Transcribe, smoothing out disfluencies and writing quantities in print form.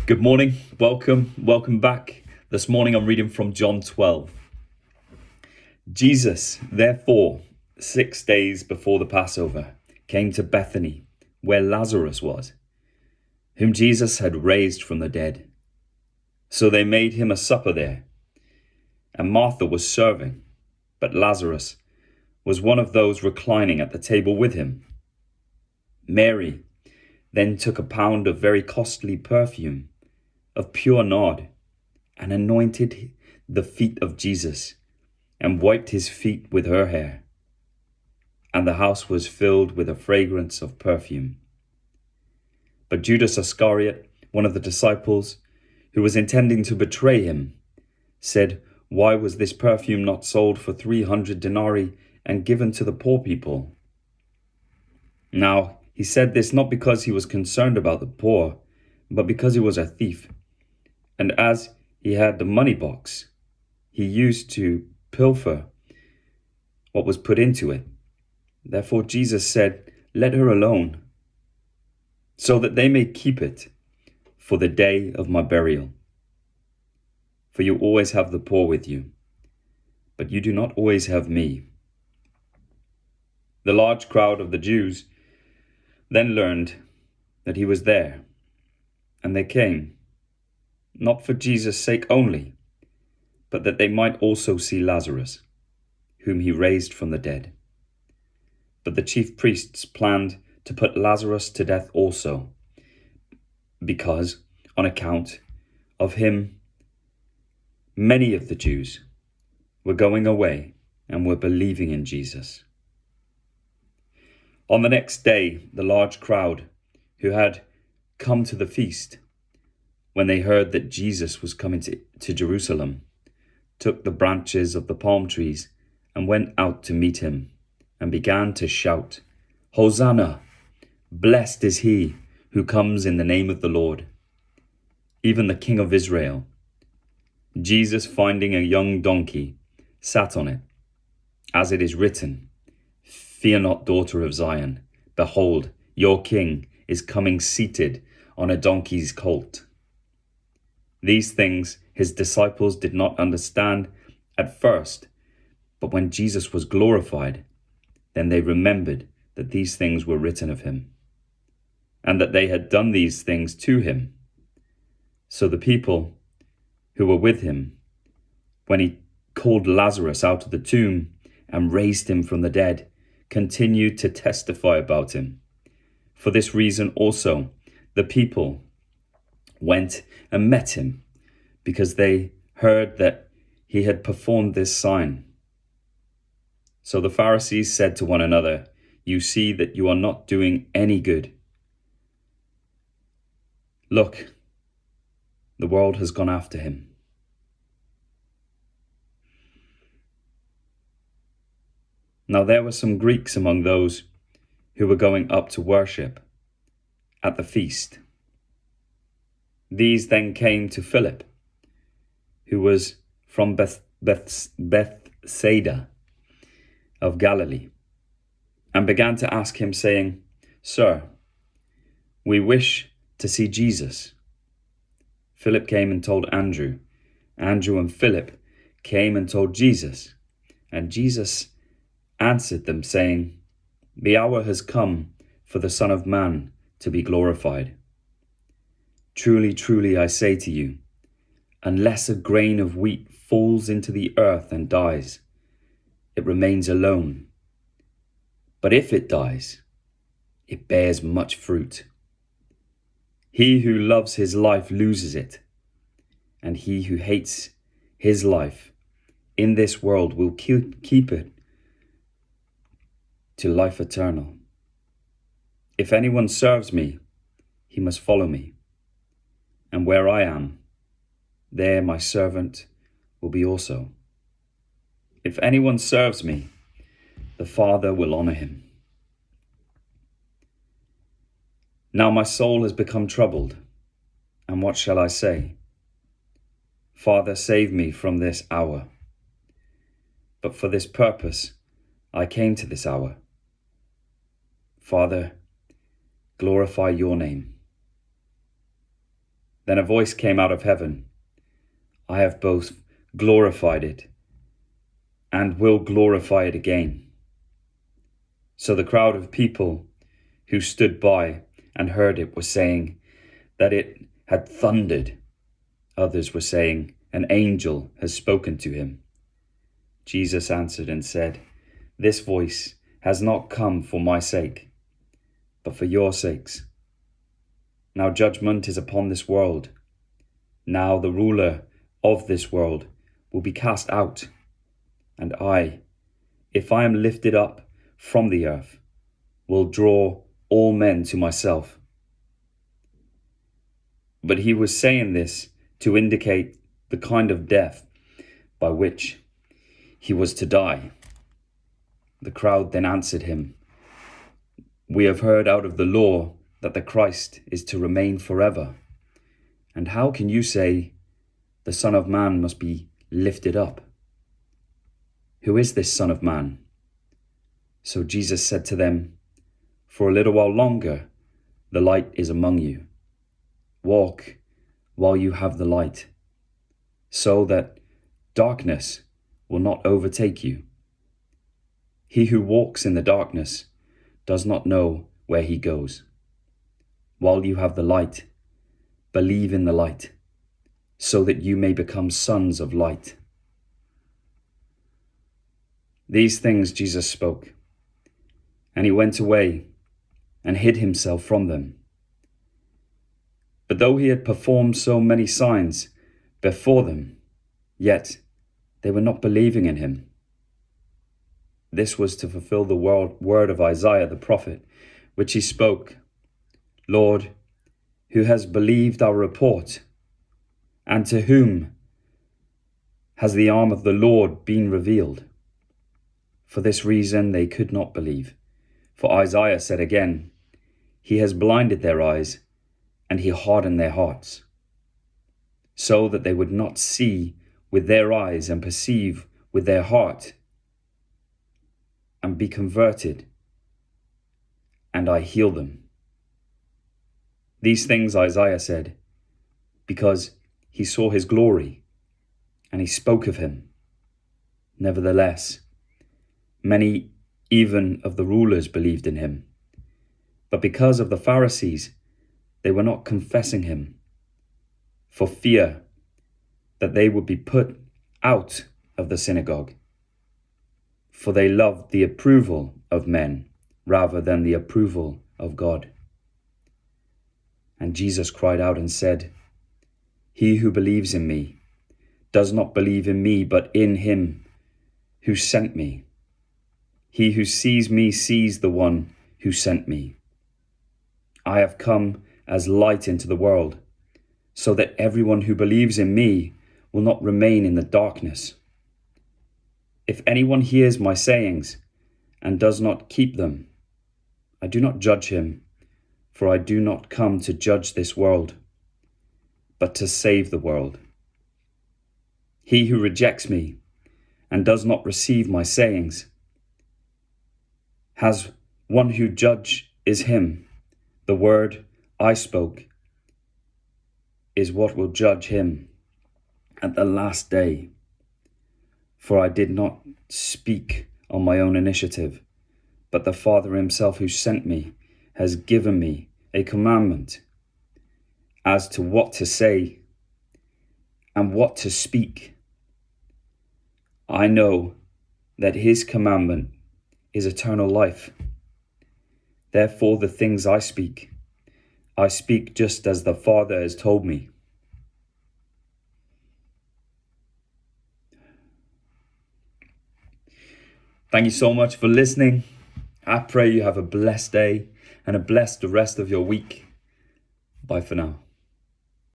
Good morning. Welcome back. This morning I'm reading from John 12. Jesus, therefore, 6 days before the Passover, came to Bethany, where Lazarus was, whom Jesus had raised from the dead. So they made him a supper there, and Martha was serving, but Lazarus was one of those reclining at the table with him. Mary then took a pound of very costly perfume, of pure nard, and anointed the feet of Jesus, and wiped his feet with her hair. And the house was filled with a fragrance of perfume. But Judas Iscariot, one of the disciples, who was intending to betray him, said, "Why was this perfume not sold for 300 denarii and given to the poor people?" Now, he said this not because he was concerned about the poor, but because he was a thief. And as he had the money box, he used to pilfer what was put into it. Therefore Jesus said, "Let her alone, so that they may keep it for the day of my burial. For you always have the poor with you, but you do not always have me." The large crowd of the Jews then learned that he was there, and they came, not for Jesus' sake only, but that they might also see Lazarus, whom he raised from the dead. But the chief priests planned to put Lazarus to death also, because, on account of him, many of the Jews were going away and were believing in Jesus. On the next day, the large crowd who had come to the feast, when they heard that Jesus was coming to Jerusalem, took the branches of the palm trees and went out to meet him, and began to shout, "Hosanna! Blessed is he who comes in the name of the Lord, even the King of Israel." Jesus, finding a young donkey, sat on it, as it is written, "Fear not, daughter of Zion. Behold, your king is coming seated on a donkey's colt." These things his disciples did not understand at first, but when Jesus was glorified, then they remembered that these things were written of him, and that they had done these things to him. So the people who were with him, when he called Lazarus out of the tomb and raised him from the dead, continued to testify about him. For this reason also, the people went and met him, because they heard that he had performed this sign. So the Pharisees said to one another, "You see that you are not doing any good. Look, the world has gone after him." Now there were some Greeks among those who were going up to worship at the feast. These then came to Philip, who was from Bethsaida of Galilee, and began to ask him, saying, "Sir, we wish to see Jesus." Philip came and told Andrew. Andrew and Philip came and told Jesus. And Jesus answered them, saying, "The hour has come for the Son of Man to be glorified. Truly, truly, I say to you, unless a grain of wheat falls into the earth and dies, it remains alone. But if it dies, it bears much fruit. He who loves his life loses it, and he who hates his life in this world will keep it to life eternal. If anyone serves me, he must follow me, and where I am, there my servant will be also. If anyone serves me, the Father will honor him. Now my soul has become troubled, and what shall I say? Father, save me from this hour. But for this purpose I came to this hour. Father, glorify your name." Then a voice came out of heaven. I have both glorified it and will glorify it again. So the crowd of people who stood by and heard it were saying that it had thundered. Others were saying, an angel has spoken to him. Jesus answered and said, this voice has not come for my sake, but for your sakes. Now judgment is upon this world. Now the ruler of this world will be cast out. And I, if I am lifted up from the earth, will draw all men to myself. But he was saying this to indicate the kind of death by which he was to die. The crowd then answered him, we have heard out of the law that the Christ is to remain forever. And how can you say the Son of Man must be lifted up? Who is this Son of Man? So Jesus said to them, for a little while longer, the light is among you. Walk while you have the light, so that darkness will not overtake you. He who walks in the darkness does not know where he goes. While you have the light, believe in the light, so that you may become sons of light. These things Jesus spoke, and he went away and hid himself from them. But though he had performed so many signs before them, yet they were not believing in him. This was to fulfill the word of Isaiah the prophet, which he spoke, Lord, who has believed our report? And to whom has the arm of the Lord been revealed? For this reason they could not believe. For Isaiah said again, he has blinded their eyes, and he hardened their hearts, so that they would not see with their eyes and perceive with their heart, and be converted, and I heal them. These things Isaiah said, because he saw his glory, and he spoke of him. Nevertheless, many even of the rulers believed in him. But because of the Pharisees, they were not confessing him, for fear that they would be put out of the synagogue. For they loved the approval of men rather than the approval of God. And Jesus cried out and said, he who believes in me does not believe in me, but in him who sent me. He who sees me sees the one who sent me. I have come as light into the world, so that everyone who believes in me will not remain in the darkness. If anyone hears my sayings and does not keep them, I do not judge him, for I do not come to judge this world, but to save the world. He who rejects me and does not receive my sayings has one who judge is him. The word I spoke is what will judge him at the last day. For I did not speak on my own initiative, but the Father himself who sent me has given me a commandment as to what to say and what to speak. I know that his commandment is eternal life. Therefore the things I speak just as the Father has told me. Thank you so much for listening. I pray you have a blessed day and a blessed rest of your week. Bye for now.